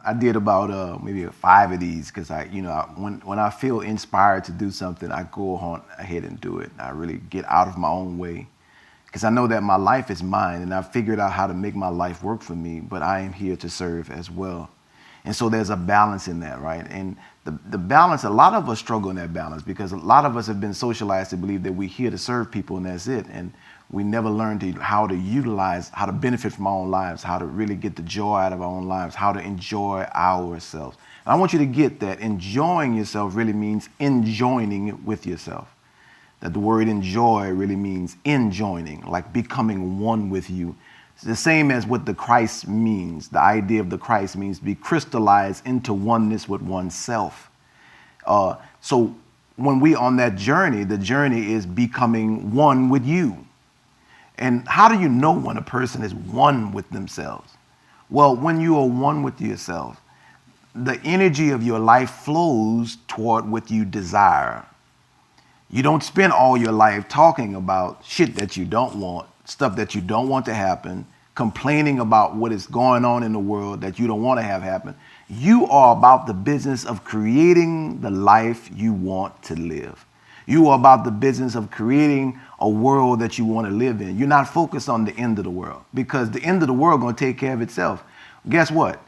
I did about maybe 5 of these because when I feel inspired to do something, I go on ahead and do it. I really get out of my own way because I know that my life is mine and I've figured out how to make my life work for me, but I am here to serve as well. And so there's a balance in that, right? And the balance, a lot of us struggle in that balance because a lot of us have been socialized to believe that we're here to serve people and that's it. And we never learned how to utilize, how to benefit from our own lives, how to really get the joy out of our own lives, how to enjoy ourselves. And I want you to get that enjoying yourself really means enjoining with yourself. That the word enjoy really means enjoining, like becoming one with you. It's the same as what the Christ means. The idea of the Christ means be crystallized into oneness with oneself. So when we on that journey, the journey is becoming one with you. And how do you know when a person is one with themselves? Well, when you are one with yourself, the energy of your life flows toward what you desire. You don't spend all your life talking about shit that you don't want, stuff that you don't want to happen, complaining about what is going on in the world that you don't want to have happen. You are about the business of creating the life you want to live. You are about the business of creating a world that you want to live in. You're not focused on the end of the world because the end of the world is going to take care of itself. Guess what?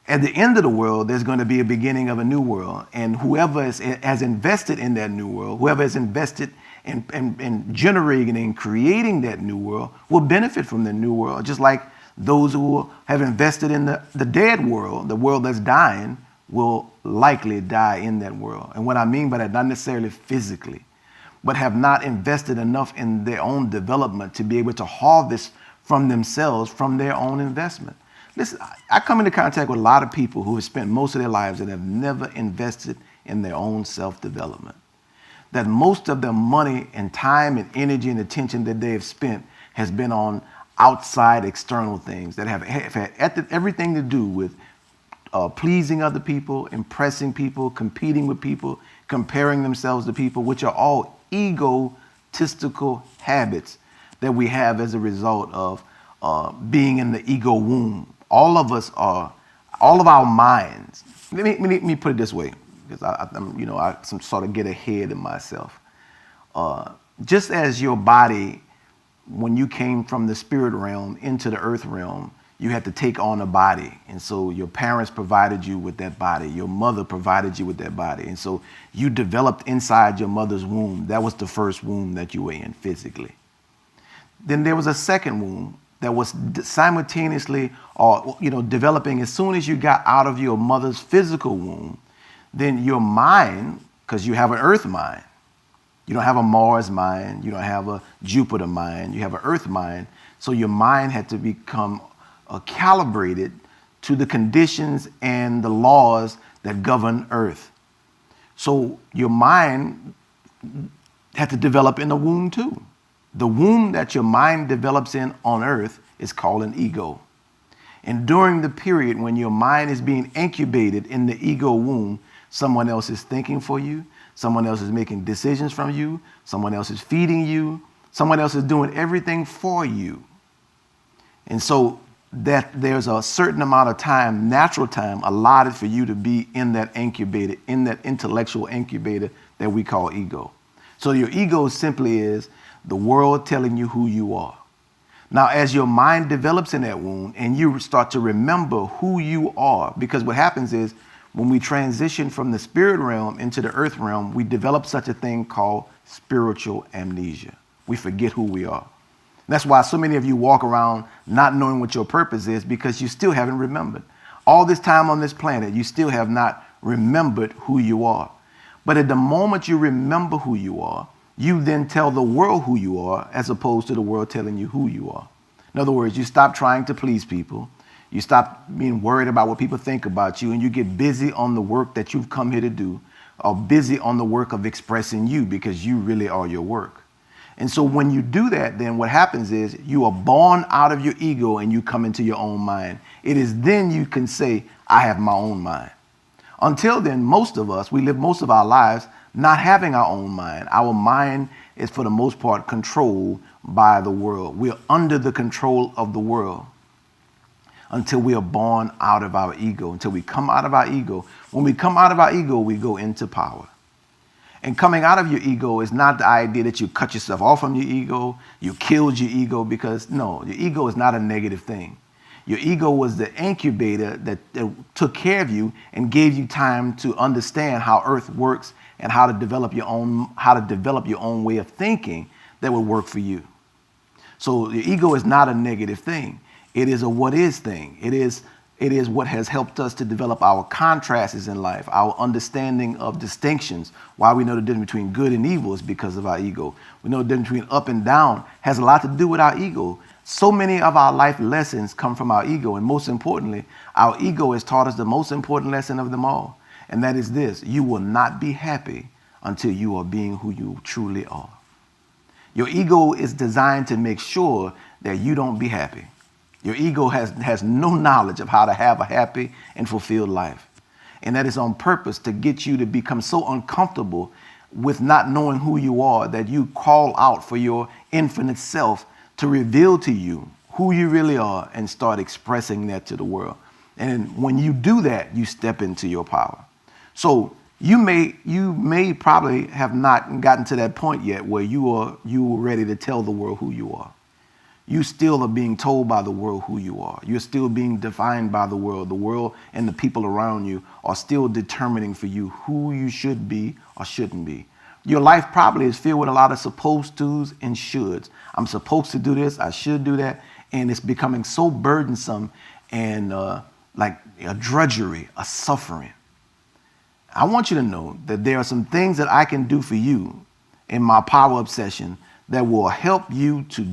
At the end of the world, there's going to be a beginning of a new world. And whoever has invested in that new world, whoever has invested in generating and creating that new world will benefit from the new world. Just like those who have invested in the dead world, the world that's dying, will likely die in that world. And what I mean by that, not necessarily physically, but have not invested enough in their own development to be able to harvest from themselves, from their own investment. Listen, I come into contact with a lot of people who have spent most of their lives and have never invested in their own self-development. That most of their money and time and energy and attention that they have spent has been on outside external things that have had everything to do with pleasing other people, impressing people, competing with people, comparing themselves to people, which are all egotistical habits that we have as a result of being in the ego womb. All of us are, all of our minds. Let me put it this way, because I some sort of get ahead of myself. Just as your body, when you came from the spirit realm into the earth realm, you had to take on a body. And so your parents provided you with that body. Your mother provided you with that body. And so you developed inside your mother's womb. That was the first womb that you were in physically. Then there was a second womb that was simultaneously developing as soon as you got out of your mother's physical womb. Then your mind, because you have an earth mind. You don't have a Mars mind. You don't have a Jupiter mind. You have an earth mind. So your mind had to become calibrated to the conditions and the laws that govern earth. So your mind had to develop in the womb too. The womb that your mind develops in on earth is called an ego. And during the period when your mind is being incubated in the ego womb, someone else is thinking for you, someone else is making decisions from you, someone else is feeding you, someone else is doing everything for you. And so that there's a certain amount of time, natural time, allotted for you to be in that incubator, in that intellectual incubator that we call ego. So your ego simply is the world telling you who you are. Now, as your mind develops in that womb and you start to remember who you are, because what happens is when we transition from the spirit realm into the earth realm, we develop such a thing called spiritual amnesia. We forget who we are. That's why so many of you walk around not knowing what your purpose is, because you still haven't remembered. All this time on this planet, you still have not remembered who you are. But at the moment you remember who you are, you then tell the world who you are, as opposed to the world telling you who you are. In other words, you stop trying to please people. You stop being worried about what people think about you, and you get busy on the work that you've come here to do, or busy on the work of expressing you, because you really are your work. And so when you do that, then what happens is you are born out of your ego and you come into your own mind. It is then you can say, I have my own mind. Until then, most of us, we live most of our lives not having our own mind. Our mind is, for the most part, controlled by the world. We're under the control of the world. until we are born out of our ego, until we come out of our ego. When we come out of our ego, we go into power. And coming out of your ego is not the idea that you cut yourself off from your ego, you killed your ego, because no, your ego is not a negative thing. Your ego was the incubator that took care of you and gave you time to understand how Earth works and how to develop your own way of thinking that would work for you. So your ego is not a negative thing. It is a what is thing. It is what has helped us to develop our contrasts in life, our understanding of distinctions. Why we know the difference between good and evil is because of our ego. We know the difference between up and down has a lot to do with our ego. So many of our life lessons come from our ego. And most importantly, our ego has taught us the most important lesson of them all. And that is this: you will not be happy until you are being who you truly are. Your ego is designed to make sure that you don't be happy. Your ego has no knowledge of how to have a happy and fulfilled life. And that is on purpose to get you to become so uncomfortable with not knowing who you are that you call out for your infinite self to reveal to you who you really are and start expressing that to the world. And when you do that, you step into your power. So you may probably have not gotten to that point yet where you are ready to tell the world who you are. You still are being told by the world who you are. You're still being defined by the world. The world and the people around you are still determining for you who you should be or shouldn't be. Your life probably is filled with a lot of supposed tos and shoulds. I'm supposed to do this, I should do that. And it's becoming so burdensome and like a drudgery, a suffering. I want you to know that there are some things that I can do for you in my power obsession that will help you to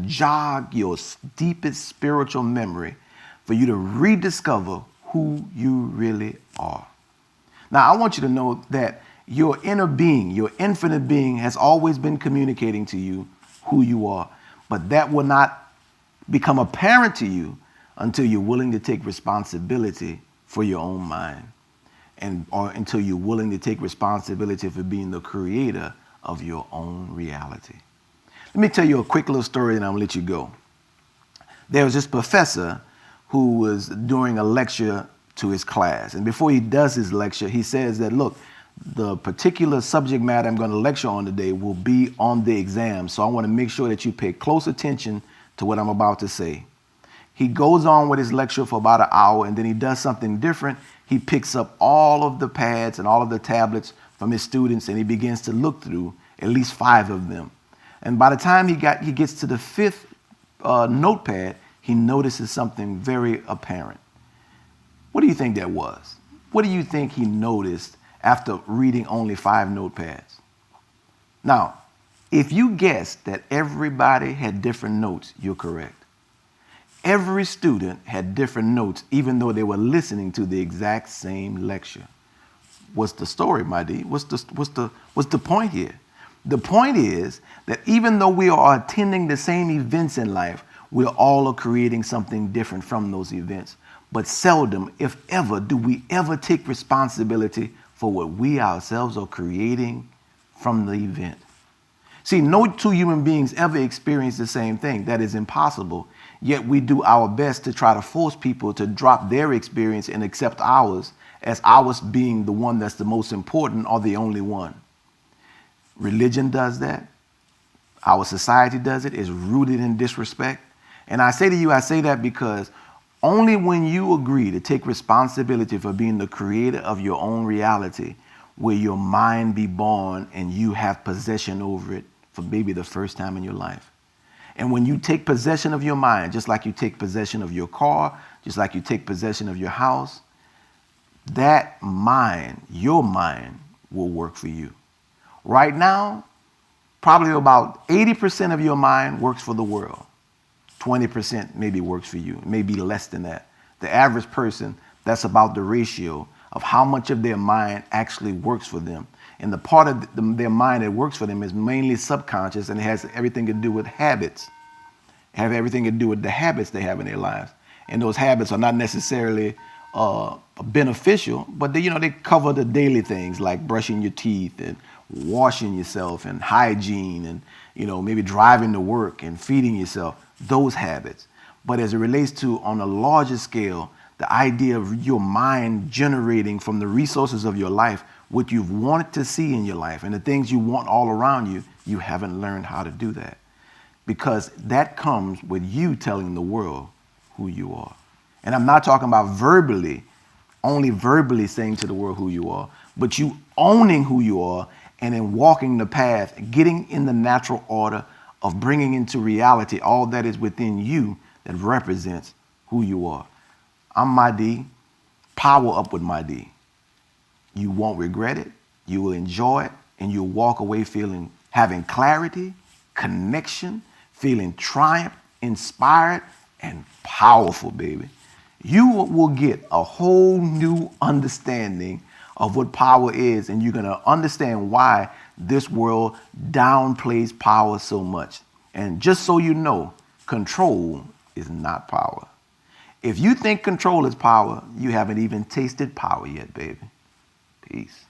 jog your deepest spiritual memory for you to rediscover who you really are. Now, I want you to know that your inner being, your infinite being, has always been communicating to you who you are, but that will not become apparent to you until you're willing to take responsibility for your own mind, or until you're willing to take responsibility for being the creator of your own reality. Let me tell you a quick little story and I'll let you go. There was this professor who was doing a lecture to his class. And before he does his lecture, he says that, look, the particular subject matter I'm going to lecture on today will be on the exam. So I want to make sure that you pay close attention to what I'm about to say. He goes on with his lecture for about an hour, and then he does something different. He picks up all of the pads and all of the tablets from his students, and he begins to look through at least 5 of them. And by the time he gets to the 5th notepad, he notices something very apparent. What do you think that was? What do you think he noticed after reading only 5 notepads? Now, if you guessed that everybody had different notes, you're correct. Every student had different notes, even though they were listening to the exact same lecture. What's the story, my D? What's the point here? The point is that even though we are attending the same events in life, we all are creating something different from those events. But seldom, if ever, do we ever take responsibility for what we ourselves are creating from the event. See, no 2 human beings ever experience the same thing. That is impossible. Yet we do our best to try to force people to drop their experience and accept ours as ours being the one that's the most important or the only one. Religion does that. Our society does it. It's rooted in disrespect. And I say to you, I say that because only when you agree to take responsibility for being the creator of your own reality will your mind be born and you have possession over it for maybe the first time in your life. And when you take possession of your mind, just like you take possession of your car, just like you take possession of your house, that mind, your mind, will work for you. Right now, probably about 80% of your mind works for the world. 20% maybe works for you. It may be less than that. The average person, that's about the ratio of how much of their mind actually works for them. And the part of their mind that works for them is mainly subconscious, and it has everything to do with habits. It has everything to do with the habits they have in their lives. And those habits are not necessarily beneficial, but they cover the daily things like brushing your teeth and washing yourself and hygiene and maybe driving to work and feeding yourself, those habits. But as it relates to on a larger scale, the idea of your mind generating from the resources of your life what you've wanted to see in your life and the things you want all around you, you haven't learned how to do that. Because that comes with you telling the world who you are. And I'm not talking about verbally, only verbally saying to the world who you are, but you owning who you are and then walking the path, getting in the natural order of bringing into reality all that is within you that represents who you are. I'm my D. Power up with my D. You won't regret it. You will enjoy it, and you'll walk away having clarity, connection, feeling triumph, inspired, and powerful, baby. You will get a whole new understanding of what power is, and you're going to understand why this world downplays power so much. And just so you know, control is not power. If you think control is power, you haven't even tasted power yet, baby. Peace.